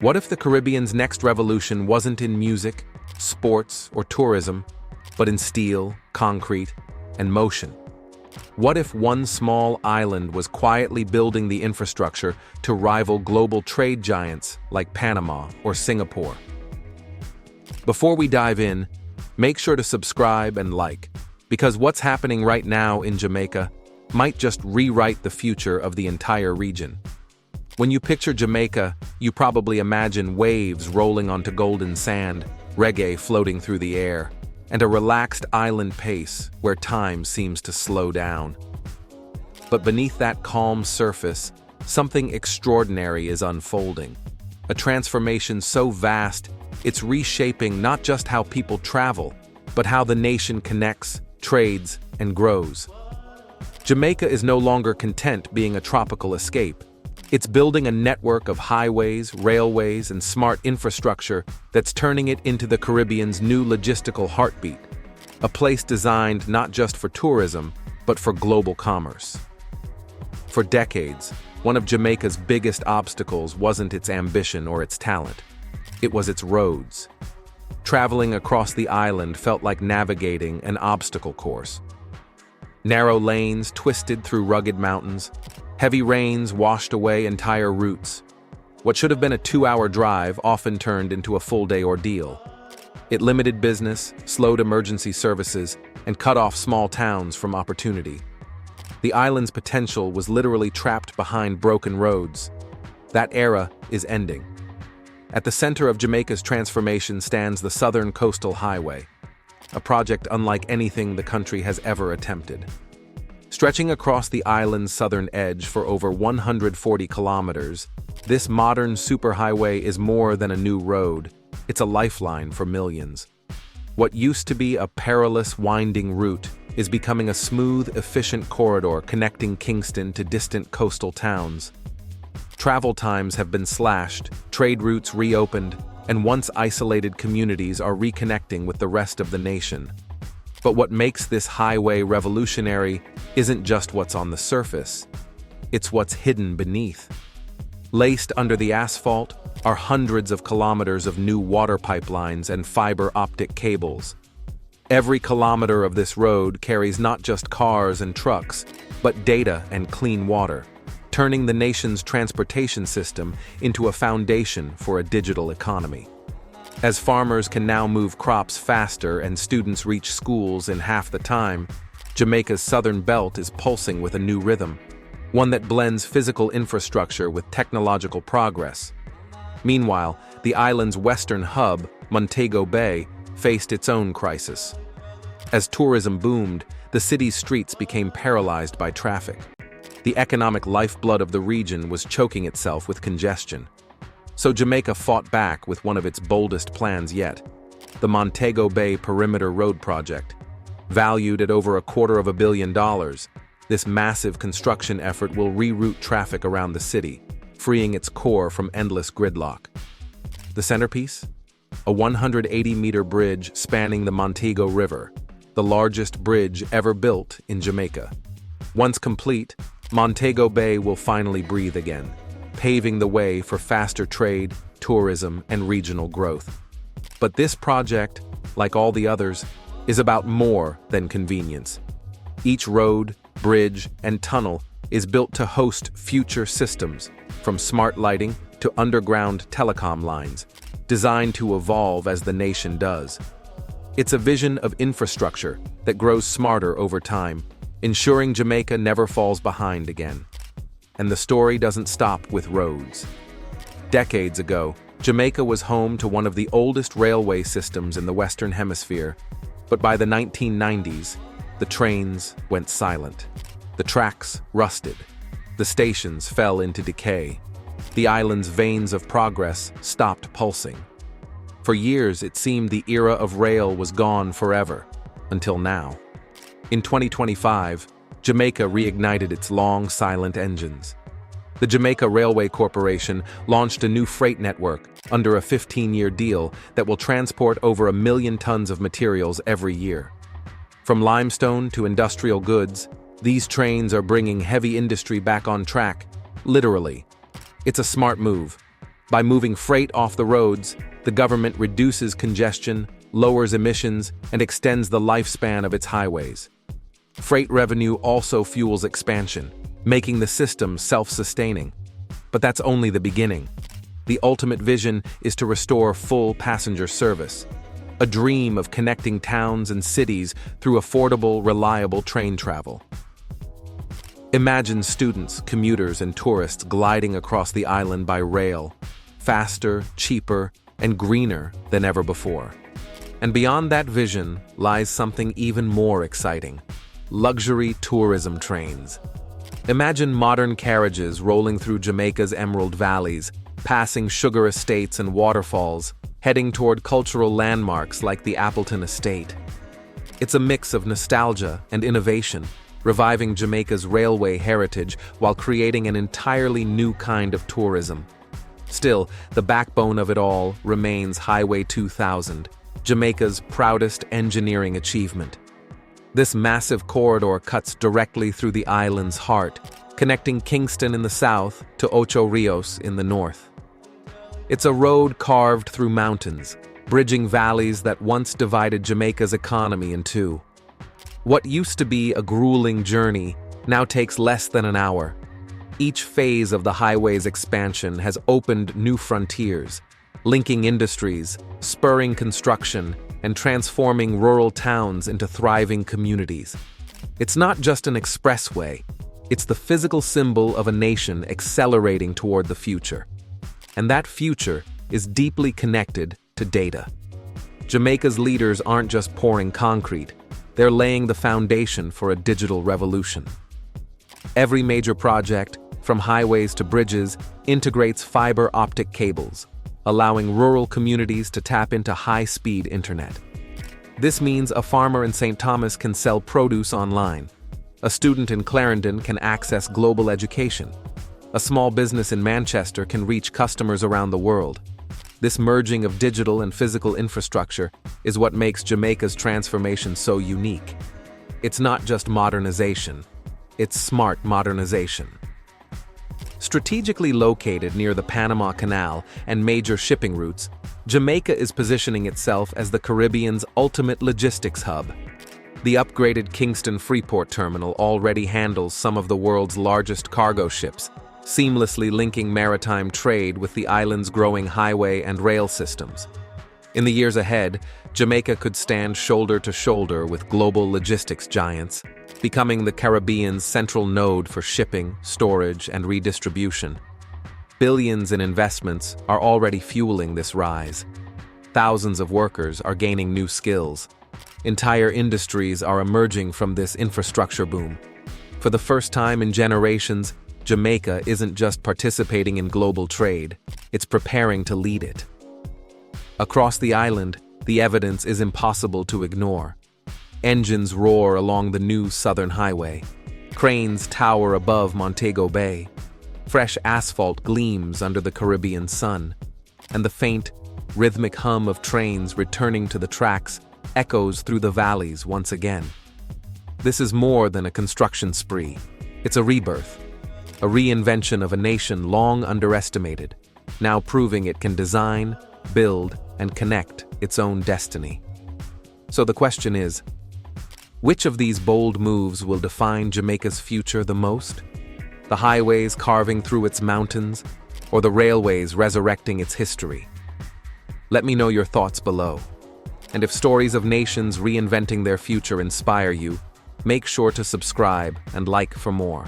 What if the Caribbean's next revolution wasn't in music, sports, or tourism, but in steel, concrete, and motion? What if one small island was quietly building the infrastructure to rival global trade giants like Panama or Singapore? Before we dive in, make sure to subscribe and like, because what's happening right now in Jamaica might just rewrite the future of the entire region. When you picture Jamaica, you probably imagine waves rolling onto golden sand, reggae floating through the air, and a relaxed island pace where time seems to slow down. But beneath that calm surface, something extraordinary is unfolding. A transformation so vast, it's reshaping not just how people travel, but how the nation connects, trades, and grows. Jamaica is no longer content being a tropical escape. It's building a network of highways, railways, and smart infrastructure that's turning it into the Caribbean's new logistical heartbeat, a place designed not just for tourism, but for global commerce. For decades, one of Jamaica's biggest obstacles wasn't its ambition or its talent. It was its roads. Traveling across the island felt like navigating an obstacle course. Narrow lanes twisted through rugged mountains. Heavy rains washed away entire routes. What should have been a 2-hour drive often turned into a full-day ordeal. It limited business, slowed emergency services, and cut off small towns from opportunity. The island's potential was literally trapped behind broken roads. That era is ending. At the center of Jamaica's transformation stands the Southern Coastal Highway, a project unlike anything the country has ever attempted. Stretching across the island's southern edge for over 140 kilometers, this modern superhighway is more than a new road. It's a lifeline for millions. What used to be a perilous, winding route is becoming a smooth, efficient corridor connecting Kingston to distant coastal towns. Travel times have been slashed, trade routes reopened, and once isolated communities are reconnecting with the rest of the nation. But what makes this highway revolutionary isn't just what's on the surface, it's what's hidden beneath. Laced under the asphalt are hundreds of kilometers of new water pipelines and fiber optic cables. Every kilometer of this road carries not just cars and trucks, but data and clean water, turning the nation's transportation system into a foundation for a digital economy. As farmers can now move crops faster and students reach schools in half the time, Jamaica's southern belt is pulsing with a new rhythm, one that blends physical infrastructure with technological progress. Meanwhile, the island's western hub, Montego Bay, faced its own crisis. As tourism boomed, the city's streets became paralyzed by traffic. The economic lifeblood of the region was choking itself with congestion. So Jamaica fought back with one of its boldest plans yet, the Montego Bay Perimeter Road Project. Valued at over $250 million, this massive construction effort will reroute traffic around the city, freeing its core from endless gridlock. The centerpiece? A 180-meter bridge spanning the Montego River, the largest bridge ever built in Jamaica. Once complete, Montego Bay will finally breathe again, paving the way for faster trade, tourism, and regional growth. But this project, like all the others, is about more than convenience. Each road, bridge, and tunnel is built to host future systems, from smart lighting to underground telecom lines, designed to evolve as the nation does. It's a vision of infrastructure that grows smarter over time, ensuring Jamaica never falls behind again. And the story doesn't stop with roads. Decades ago, Jamaica was home to one of the oldest railway systems in the Western Hemisphere, but by the 1990s, the trains went silent. The tracks rusted. The stations fell into decay. The island's veins of progress stopped pulsing. For years, it seemed the era of rail was gone forever, until now. In 2025, Jamaica reignited its long, silent engines. The Jamaica Railway Corporation launched a new freight network under a 15-year deal that will transport over 1 million tons of materials every year. From limestone to industrial goods, these trains are bringing heavy industry back on track, literally. It's a smart move. By moving freight off the roads, the government reduces congestion, lowers emissions, and extends the lifespan of its highways. Freight revenue also fuels expansion, making the system self-sustaining. But that's only the beginning. The ultimate vision is to restore full passenger service, a dream of connecting towns and cities through affordable, reliable train travel. Imagine students, commuters, and tourists gliding across the island by rail, faster, cheaper, and greener than ever before. And beyond that vision lies something even more exciting: luxury tourism trains. Imagine modern carriages rolling through Jamaica's emerald valleys, passing sugar estates and waterfalls, heading toward cultural landmarks like the Appleton Estate. It's a mix of nostalgia and innovation, reviving Jamaica's railway heritage while creating an entirely new kind of tourism. Still, the backbone of it all remains Highway 2000, Jamaica's proudest engineering achievement. This massive corridor cuts directly through the island's heart, connecting Kingston in the south to Ocho Rios in the north. It's a road carved through mountains, bridging valleys that once divided Jamaica's economy in two. What used to be a grueling journey now takes less than an hour. Each phase of the highway's expansion has opened new frontiers, linking industries, spurring construction, and transforming rural towns into thriving communities. It's not just an expressway, it's the physical symbol of a nation accelerating toward the future. And that future is deeply connected to data. Jamaica's leaders aren't just pouring concrete, they're laying the foundation for a digital revolution. Every major project, from highways to bridges, integrates fiber optic cables, allowing rural communities to tap into high-speed internet. This means a farmer in St. Thomas can sell produce online. A student in Clarendon can access global education. A small business in Manchester can reach customers around the world. This merging of digital and physical infrastructure is what makes Jamaica's transformation so unique. It's not just modernization, it's smart modernization. Strategically located near the Panama Canal and major shipping routes, Jamaica is positioning itself as the Caribbean's ultimate logistics hub. The upgraded Kingston Freeport Terminal already handles some of the world's largest cargo ships, seamlessly linking maritime trade with the island's growing highway and rail systems. In the years ahead, Jamaica could stand shoulder to shoulder with global logistics giants, becoming the Caribbean's central node for shipping, storage, and redistribution. Billions in investments are already fueling this rise. Thousands of workers are gaining new skills. Entire industries are emerging from this infrastructure boom. For the first time in generations, Jamaica isn't just participating in global trade, it's preparing to lead it. Across the island, the evidence is impossible to ignore. Engines roar along the new Southern Highway. Cranes tower above Montego Bay. Fresh asphalt gleams under the Caribbean sun. And the faint, rhythmic hum of trains returning to the tracks echoes through the valleys once again. This is more than a construction spree. It's a rebirth. A reinvention of a nation long underestimated, now proving it can design, build, and connect its own destiny. So the question is, which of these bold moves will define Jamaica's future the most? The highways carving through its mountains, or the railways resurrecting its history? Let me know your thoughts below. And if stories of nations reinventing their future inspire you, make sure to subscribe and like for more.